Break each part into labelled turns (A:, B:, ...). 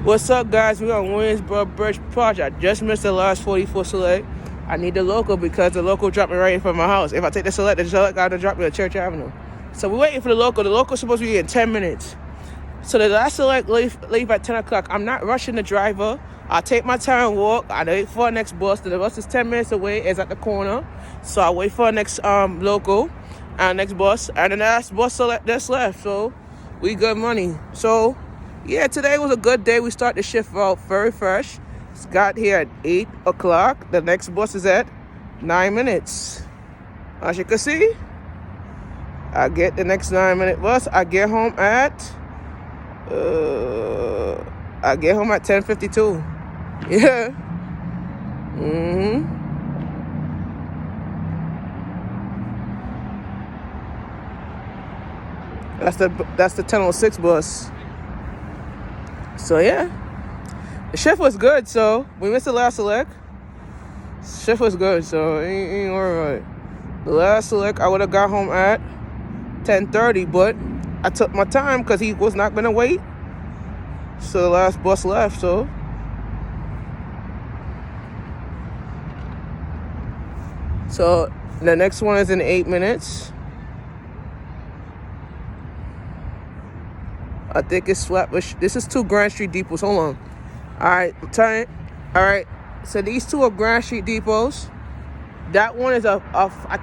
A: What's up, guys? We're on Williamsburg Bridge Project. I just missed the last 44 select. I need the local because the local dropped me right in front of my house. If I take the select got to drop me at Church Avenue. So we're waiting for the local. The local's supposed to be in 10 minutes. So the last select leave at 10 o'clock. I'm not rushing the driver. I'll take my time and walk. I wait for the next bus. The bus is 10 minutes away. It's at the corner. So I wait for the next local and next bus. And the last bus select that's left. So we good money. So yeah, today was a good day. We start the shift out very fresh. It's got here at 8 o'clock. The next bus is at 9 minutes. As you can see, I get the next 9-minute bus. I get home at 10:52. Yeah. That's the 10:06 bus. So yeah, the shift was good. So we missed the last select. Shift was good, so ain't worry about it. The last select I would have got home at 10:30, but I took my time because he was not gonna wait. So the last bus left. So the next one is in 8 minutes. I think it's Flatbush. This is 2 Grand Street depots. Hold on. All right, I'm telling you. All right. So these 2 are Grand Street depots. That one is I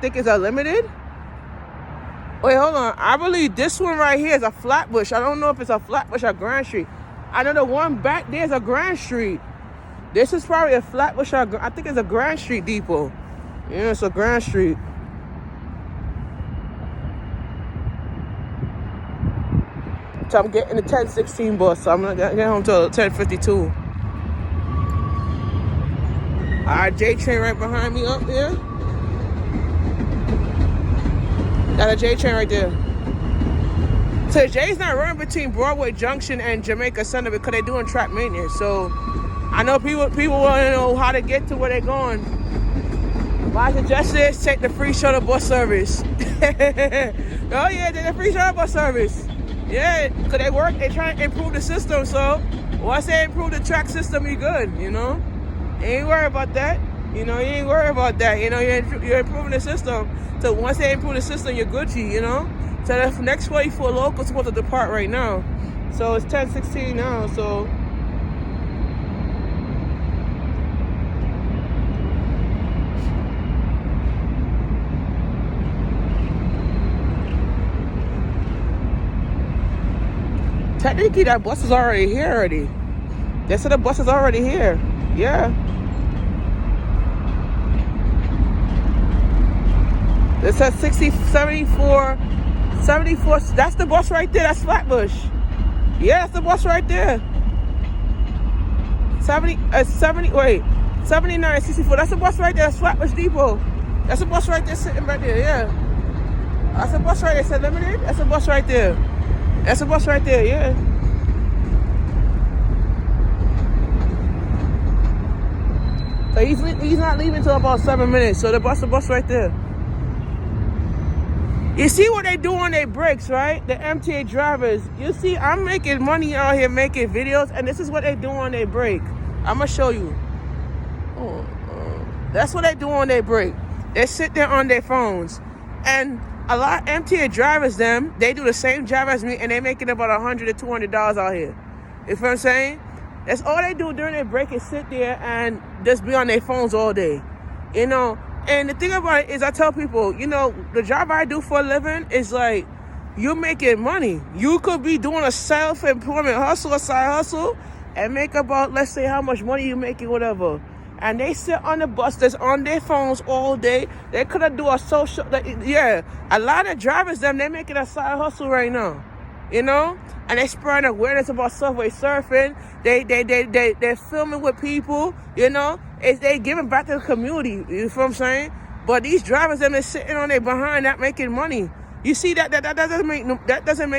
A: think it's a limited. Wait, hold on. I believe this one right here is a Flatbush. I don't know if it's a Flatbush or Grand Street. I know the one back there is a Grand Street. This is probably a Flatbush or I think it's a Grand Street depot. Yeah, it's a Grand Street. So I'm getting the 10:16 bus. So I'm gonna get home till 10:52. All right, J train right behind me up there. Got a J train right there. So J's not running between Broadway Junction and Jamaica Center because they're doing track maintenance. So I know people want to know how to get to where they're going. My suggestion is take the free shuttle bus service. Oh yeah, take the free shuttle bus service. Yeah, because they try to improve the system. So once they improve the track system, you good, you know? You ain't worried about that. You know, you ain't worried about that. You know, you're improving the system. So once they improve the system, you're Gucci, you know? So the next 44 local is supposed to depart right now. So it's 10:16 now, so. Technically, that bus is already here already. They said the bus is already here. Yeah. It says 74. That's the bus right there. That's Flatbush. Yeah, that's the bus right there. 79, 64. That's the bus right there. That's Flatbush Depot. That's the bus right there sitting right there. Yeah. That's the bus right there. It's limited. That's the bus right there. That's the bus right there. Yeah. So he's not leaving until about 7 minutes. So the bus right there. You see what they do on their breaks, right? The MTA drivers. You see, I'm making money out here making videos, and this is what they do on their break. I'm going to show you. That's what they do on their break. They sit there on their phones. And a lot of MTA drivers, they do the same job as me, and they making about $100 to $200 out here. You feel what I'm saying? That's all they do during their break is sit there and just be on their phones all day. You know? And the thing about it is I tell people, you know, the job I do for a living is like, you're making money. You could be doing a self-employment hustle, a side hustle, and make about, let's say, how much money you're making, whatever. And they sit on the bus that's on their phones all day. They could have do a social, yeah. A lot of drivers, they're making a side hustle right now, you know? And they spreading awareness about subway surfing. They're filming with people, you know? They giving back to the community, you feel what I'm saying? But these drivers, they're sitting on their behind, not making money. You see that doesn't make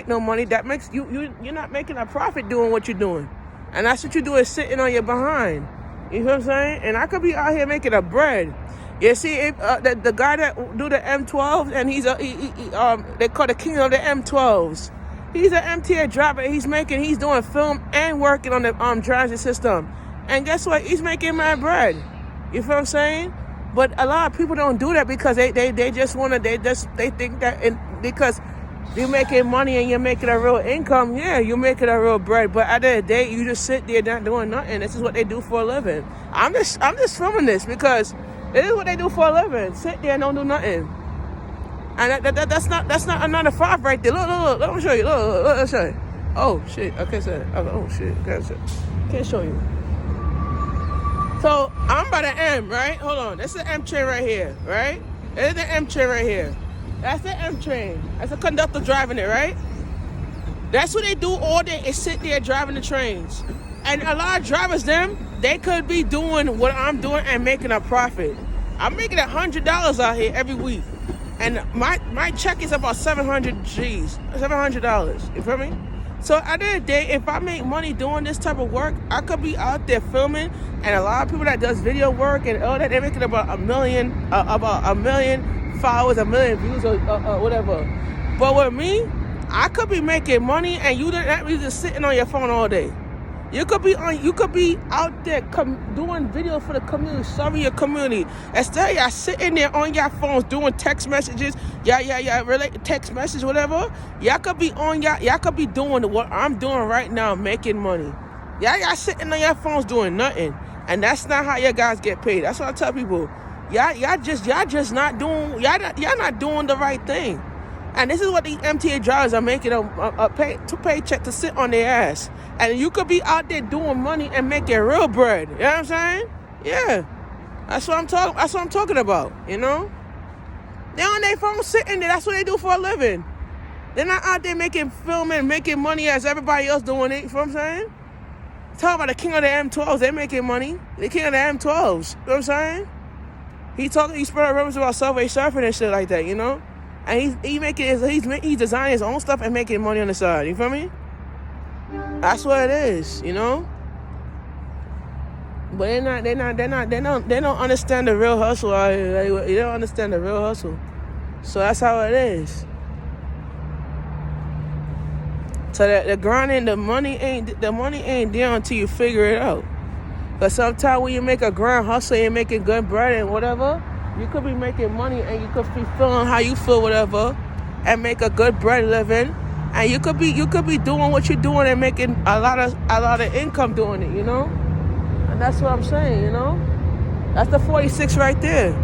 A: no money. That makes you're not making a profit doing what you're doing. And that's what you do is sitting on your behind. You know what I'm saying? And I could be out here making a bread. You see, the guy that do the M12s, and they call the king of the M12s. He's an MTA driver. He's doing film and working on the transit system. And guess what? He's making mad bread. You feel what I'm saying? But a lot of people don't do that because they just want to, they think that because you're making money and you're making a real income, yeah, you're making a real bread. But at the end of the day, you just sit there not doing nothing. This is what they do for a living. I'm just filming this because it is what they do for a living. Sit there and don't do nothing. And that's not a 9 to 5 right there. Look, let me show you. Look, let me show you. Oh shit, I can't say it. Oh shit, can't show you. So I'm by the M, right? Hold on, that's the M train right here, right? There's the M train right here. That's the M train. That's the conductor driving it, right? That's what they do all day, is sit there driving the trains. And a lot of drivers, they could be doing what I'm doing and making a profit. I'm making $100 out here every week. And my check is about $700. You feel me? So at the end of the day, if I make money doing this type of work, I could be out there filming, and a lot of people that does video work and all that, they're making about a million followers, 1 million views, or whatever. But with me, I could be making money, and you don't be just sitting on your phone all day. You could be out there doing videos for the community, serving your community. Instead, y'all sitting there on your phones doing text messages, relate text message, whatever. Y'all could be doing what I'm doing right now, making money. Y'all sitting on your phones doing nothing, and that's not how you guys get paid. That's what I tell people. Y'all just not doing. Y'all not doing the right thing. And this is what the MTA drivers are making a paycheck to sit on their ass. And you could be out there doing money and making real bread. You know what I'm saying? Yeah. That's what I'm talking about, you know? They're on their phone sitting there. That's what they do for a living. They're not out there filming, making money as everybody else doing it. You know what I'm saying? Talk about the king of the M12s. They're making money. The king of the M12s. You know what I'm saying? He spread rumors about Subway surfing and shit like that, you know? And he's designing his own stuff and making money on the side. You feel me? That's what it is, you know. But they don't understand the real hustle out here. They don't understand the real hustle. So that's how it is. So that the grinding, the money ain't there until you figure it out. But sometimes when you make a grind hustle and you're making good bread and whatever, you could be making money and you could be feeling how you feel, whatever, and make a good bread living. And you could be doing what you're doing and making a lot of income doing it, you know? And that's what I'm saying, you know? That's the 46 right there.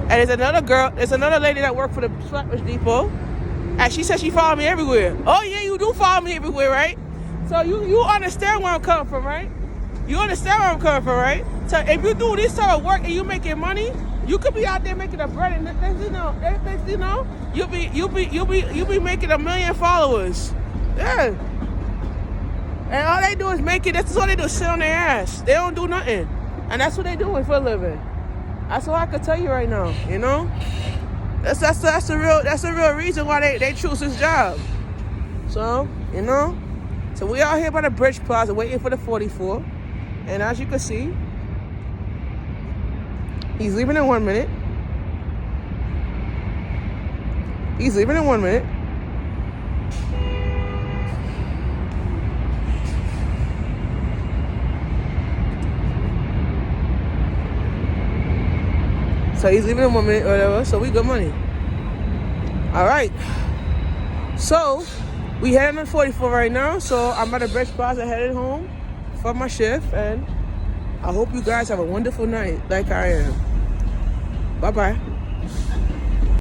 A: And there's another lady that worked for the Flatbush Depot, and she said she followed me everywhere. Oh yeah, you do follow me everywhere, right? So you understand where I'm coming from, right? You understand where I'm coming from, right? So if you do this type of work and you making money, you could be out there making a bread, and next you know, you'll be making 1 million followers. Yeah. And all they do is make it. That's all they do, sit on their ass. They don't do nothing. And that's what they doing for a living. That's all I can tell you right now, you know? That's the real reason why they choose this job. So, you know? So we out here by the Bridge Plaza waiting for the 44. And as you can see, he's leaving in 1 minute. He's leaving in 1 minute. So he's leaving in 1 minute or whatever. So we good money. All right. So we heading on 44 right now. So I'm at the Bridge Plaza headed home for my shift. And I hope you guys have a wonderful night like I am. Bye-bye.